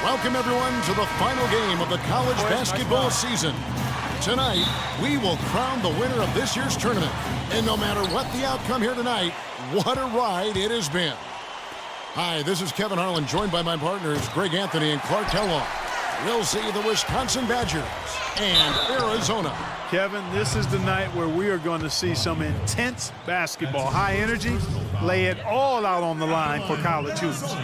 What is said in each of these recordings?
Welcome, everyone, to the final game of the college basketball season. Tonight, we will crown the winner of this year's tournament. And no matter what the outcome here tonight, what a ride it has been. Hi, this is Kevin Harlan, joined by my partners, Greg Anthony and Clark Kellogg. We'll see the Wisconsin Badgers and Arizona. Kevin, this is the night where we are going to see some intense basketball. High energy, lay it all out on the line for college hoops.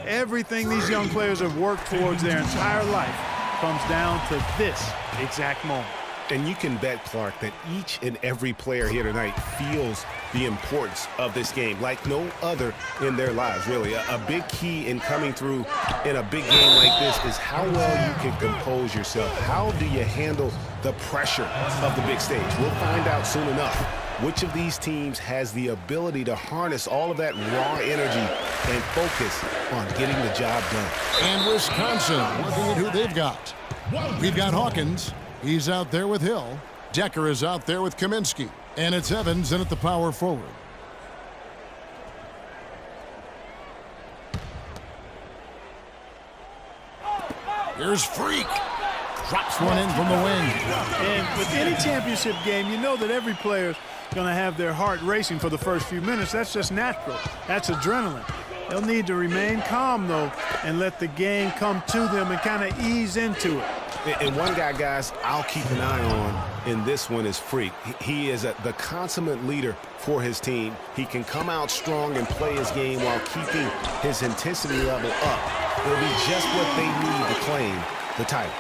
Everything these young players have worked towards their entire life comes down to this exact moment. And you can bet, Clark, that each and every player here tonight feels the importance of this game like no other in their lives, really. A big key in coming through in a big game like this is how well you can compose yourself. How do you handle the pressure of the big stage? We'll find out soon enough which of these teams has the ability to harness all of that raw energy and focus on getting the job done. And Wisconsin looking at who they've got. We've got Hawkins. He's out there with Hill. Decker is out there with Kaminsky. And it's Evans in at the power forward. Here's Freak. Drops one in from the wing. And with any championship game, you know that every player is going to have their heart racing for the first few minutes. That's just natural. That's adrenaline. They'll need to remain calm, though, and let the game come to them and kind of ease into it. And one guy, guys, I'll keep an eye on in this one is Freak. He is the consummate leader for his team. He can come out strong and play his game while keeping his intensity level up. It'll be just what they need to claim the title.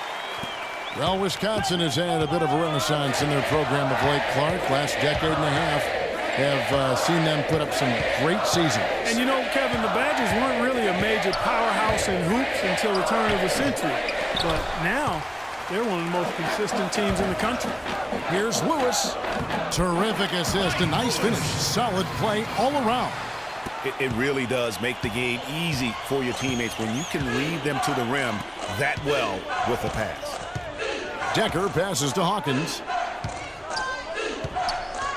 Well, Wisconsin has had a bit of a renaissance in their program of late, Clark. Last decade and a half have seen them put up some great seasons. And you know, Kevin, the Badgers weren't really a major powerhouse in hoops until the turn of the century. But now, they're one of the most consistent teams in the country. Here's Lewis. Terrific assist, a nice finish. Solid play all around. It really does make the game easy for your teammates when you can lead them to the rim that well with a pass. Decker passes to Hawkins.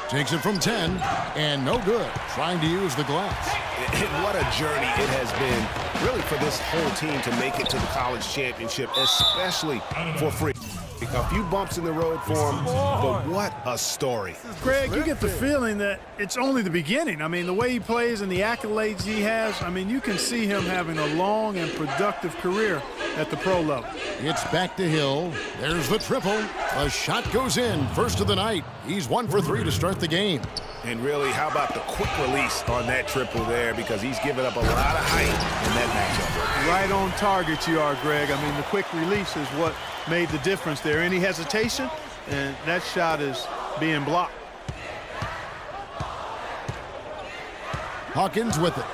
Takes it from 10, and no good. Trying to use the glass. And what a journey it has been, really, for this whole team to make it to the college championship, especially for Freak. A few bumps in the road for him, but what a story. Greg, you get the feeling that it's only the beginning. I mean, the way he plays and the accolades he has, I mean, you can see him having a long and productive career at the pro level. It's back to Hill. There's the triple. A shot goes in. First of the night. He's 1 for 3 to start the game. And really, how about the quick release on that triple there, because he's given up a lot of height in that matchup. Right on target you are, Greg. I mean, the quick release is what made the difference there. Any hesitation, and that shot is being blocked. Hawkins with it.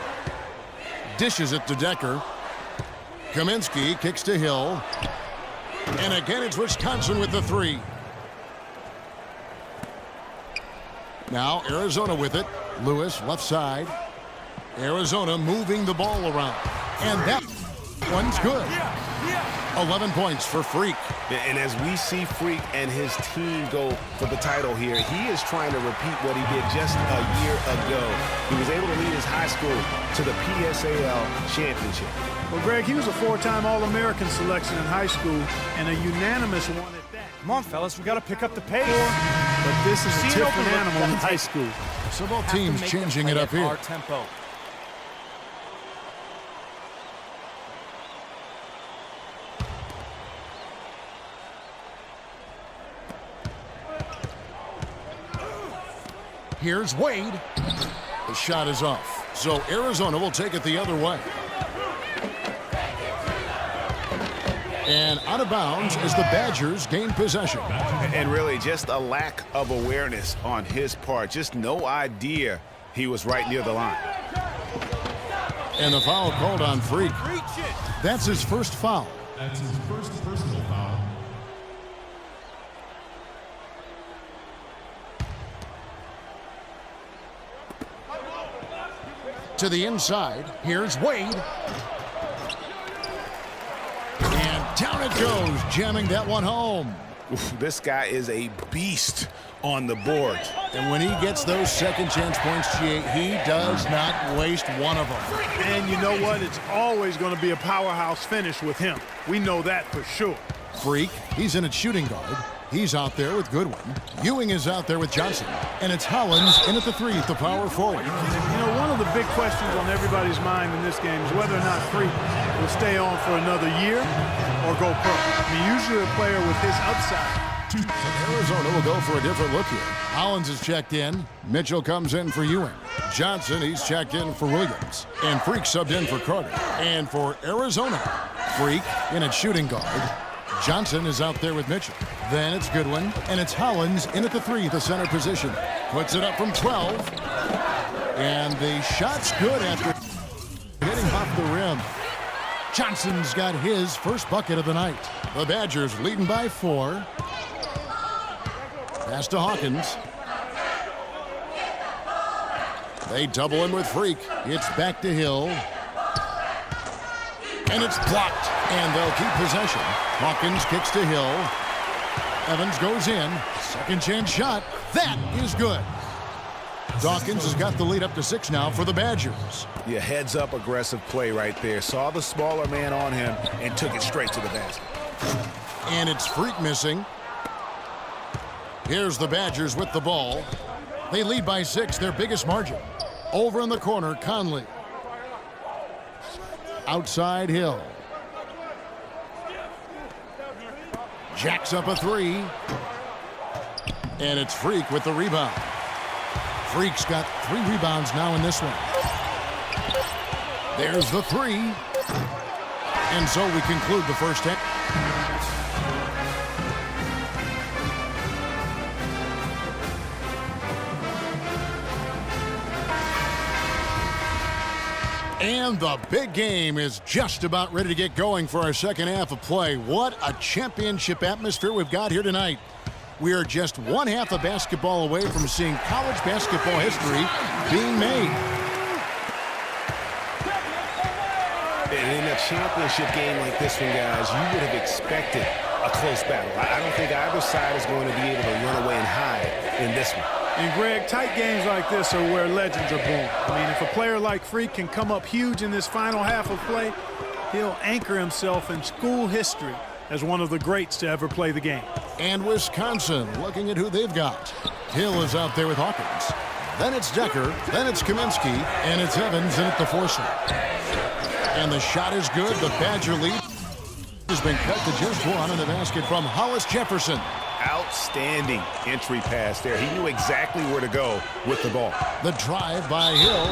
Dishes it to Decker. Kaminsky kicks to Hill. And again, it's Wisconsin with the 3. Now Arizona with it. Lewis left side. Arizona moving the ball around. And that one's good. 11 points for Freak. And as we see Freak and his team go for the title here, he is trying to repeat what he did just a year ago. He was able to lead his high school to the PSAL championship. Well, Greg, he was a 4-time All-American selection in high school and a unanimous one at that. Come on, fellas, we got to pick up the pace. But this is a different animal in high school. So both teams changing it up here. Our tempo. Here's Wade. The shot is off. So Arizona will take it the other way. And out of bounds as the Badgers gain possession. And really just a lack of awareness on his part. Just no idea he was right near the line. And the foul called on Freak. That's his first foul. That's his first personal foul. To the inside. Here's Wade. And down it goes, jamming that one home. Oof, this guy is a beast on the board. And when he gets those second chance points, G8, he does not waste one of them. And you know what? It's always going to be a powerhouse finish with him. We know that for sure. Freak, he's in at shooting guard. He's out there with Goodwin. Ewing is out there with Johnson. And it's Hollins in at the 3 at the power forward. You know, one of the big questions on everybody's mind in this game is whether or not Freak will stay on for another year or go pro. I mean, usually a player with his upside. Arizona will go for a different look here. Hollins is checked in. Mitchell comes in for Ewing. Johnson, he's checked in for Williams. And Freak subbed in for Carter. And for Arizona, Freak in at shooting guard. Johnson is out there with Mitchell. Then it's Goodwin, and it's Hollins in at the 3, the center position. Puts it up from 12. And the shot's good after hitting off the rim. Johnson's got his first bucket of the night. The Badgers leading by 4. Pass to Hawkins. They double him with Freak. It's back to Hill. And it's blocked. And they'll keep possession. Hawkins kicks to Hill. Evans goes in. Second chance shot. That is good. Dawkins has got the lead up to 6 now for the Badgers. Yeah, heads up aggressive play right there. Saw the smaller man on him and took it straight to the basket. And it's Freak missing. Here's the Badgers with the ball. They lead by 6, their biggest margin. Over in the corner, Conley. Outside Hill. Jacks up a 3. And it's Freak with the rebound. Freak's got 3 rebounds now in this one. There's the 3. And so we conclude the first half. And the big game is just about ready to get going for our second half of play. What a championship atmosphere we've got here tonight. We are just one half of basketball away from seeing college basketball history being made. And in a championship game like this one, guys, you would have expected a close battle. I don't think either side is going to be able to run away and hide in this one. And Greg, tight games like this are where legends are born. I mean, if a player like Freak can come up huge in this final half of play, he'll anchor himself in school history as one of the greats to ever play the game. And Wisconsin looking at who they've got. Hill is out there with Hawkins. Then it's Decker, then it's Kaminsky, and it's Evans in at the 4 slot. And the shot is good. The Badger lead has been cut to just 1 in the basket from Hollis Jefferson. Outstanding entry pass there. He knew exactly where to go with the ball. The drive by Hill.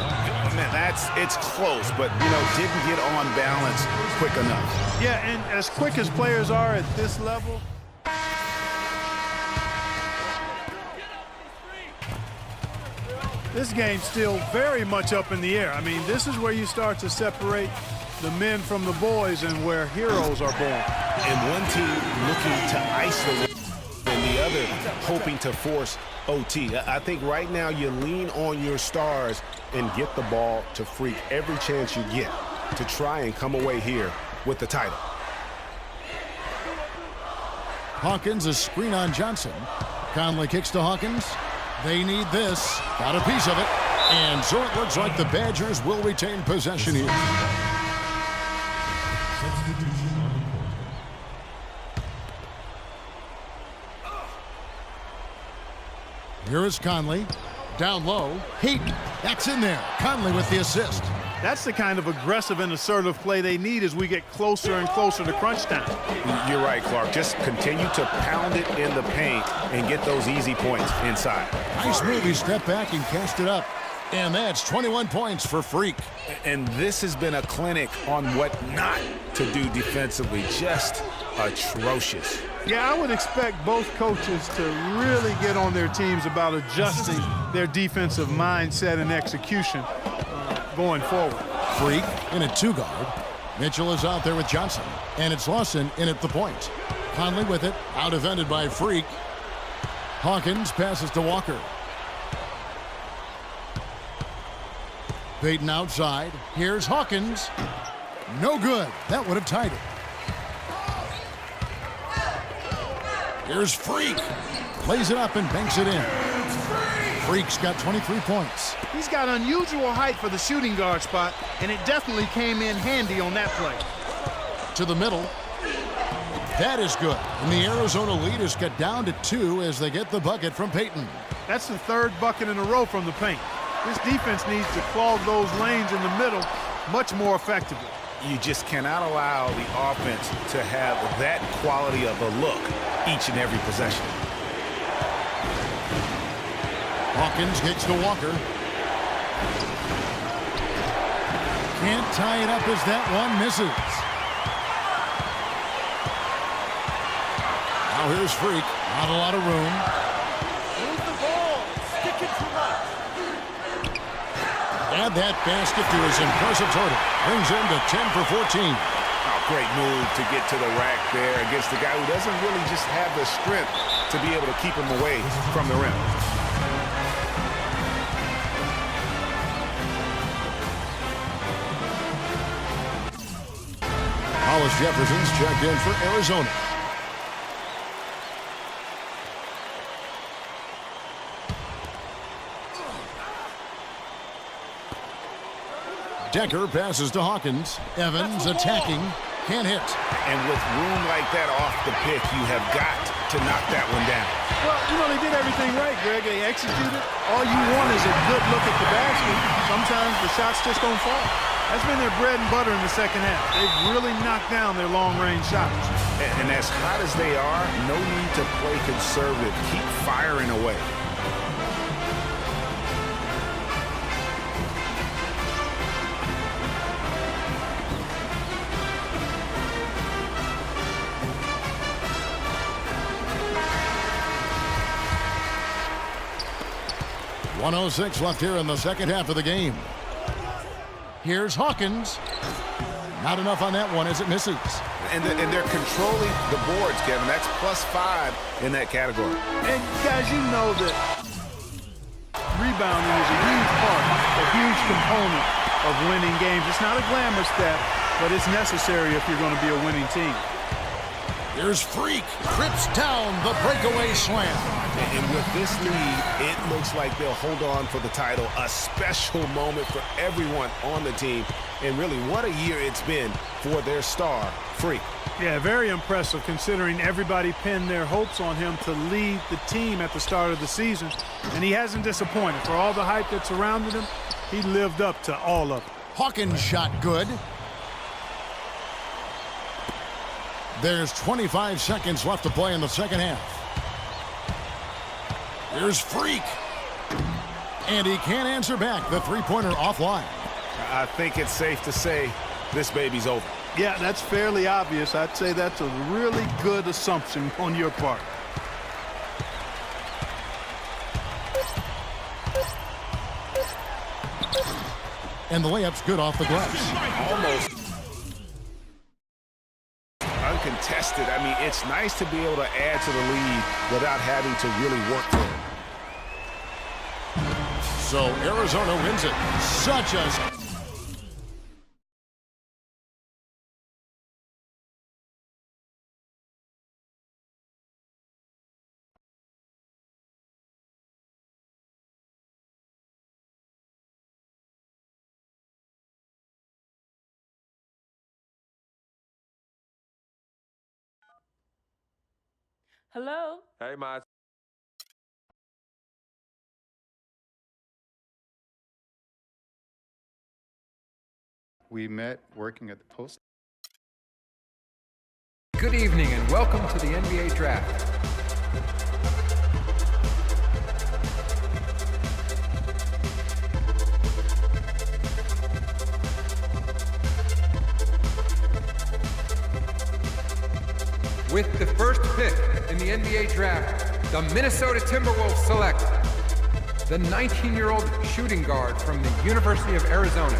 Man, it's close, but, you know, didn't get on balance quick enough. Yeah, and as quick as players are at this level, this game's still very much up in the air. I mean, this is where you start to separate the men from the boys and where heroes are born. And one team looking to isolate and the other hoping to force OT. I think right now you lean on your stars and get the ball to Freak every chance you get to try and come away here with the title. Hawkins, a screen on Johnson. Conley kicks to Hawkins. They need this. Got a piece of it. And so it looks like the Badgers will retain possession here. Here is Conley. Down low. Heat. That's in there. Conley with the assist. That's the kind of aggressive and assertive play they need as we get closer and closer to crunch time. You're right, Clark. Just continue to pound it in the paint and get those easy points inside. Nice move. He stepped back and cast it up. And that's 21 points for Freak. And this has been a clinic on what not to do defensively. Just atrocious. Yeah, I would expect both coaches to really get on their teams about adjusting their defensive mindset and execution going forward. Freak in a 2 guard. Mitchell is out there with Johnson. And it's Lawson in at the point. Conley with it. Out evented by Freak. Hawkins passes to Walker. Payton outside. Here's Hawkins. No good. That would have tied it. Here's Freak. Plays it up and banks it in. Freak's got 23 points. He's got unusual height for the shooting guard spot, and it definitely came in handy on that play. To the middle. That is good. And the Arizona lead is cut down to 2 as they get the bucket from Payton. That's the third bucket in a row from the paint. This defense needs to clog those lanes in the middle much more effectively. You just cannot allow the offense to have that quality of a look each and every possession. Hawkins kicks to Walker. Can't tie it up as that one misses. Now here's Freak. Not a lot of room. Move the ball. Stick it too much. Add that basket to his impressive total. Brings him to 10 for 14. Oh, great move to get to the rack there against the guy who doesn't really just have the strength to be able to keep him away from the rim. Hollis Jefferson's checked in for Arizona. Decker passes to Hawkins. Evans attacking. Can't hit. And with room like that off the pick, you have got to knock that one down. Well, they did everything right, Greg. They executed. All you want is a good look at the basket. Sometimes the shots just don't fall. That's been their bread and butter in the second half. They've really knocked down their long-range shots. And as hot as they are, no need to play conservative. Keep firing away. .106 left here in the second half of the game. Here's Hawkins. Not enough on that one as it misses. And they're controlling the boards, Kevin. That's +5 in that category. And guys, you know that rebounding is a huge part, a huge component of winning games. It's not a glamour stat, but it's necessary if you're going to be a winning team. Here's Freak. Trips down the breakaway slam. And with this lead, it looks like they'll hold on for the title. A special moment for everyone on the team. And really, what a year it's been for their star, Freak. Yeah, very impressive considering everybody pinned their hopes on him to lead the team at the start of the season. And he hasn't disappointed. For all the hype that surrounded him, he lived up to all of it. Hawkins shot good. There's 25 seconds left to play in the second half. Here's Freak. And he can't answer back. The three-pointer offline. I think it's safe to say this baby's over. Yeah, that's fairly obvious. I'd say that's a really good assumption on your part. And the layup's good off the glass. Almost uncontested. I mean, it's nice to be able to add to the lead without having to really work for it. So Arizona wins it. Such a... Hello? Hey, Ma. We met working at the post. Good evening and welcome to the NBA Draft. With the first pick in the NBA Draft, the Minnesota Timberwolves select the 19-year-old shooting guard from the University of Arizona,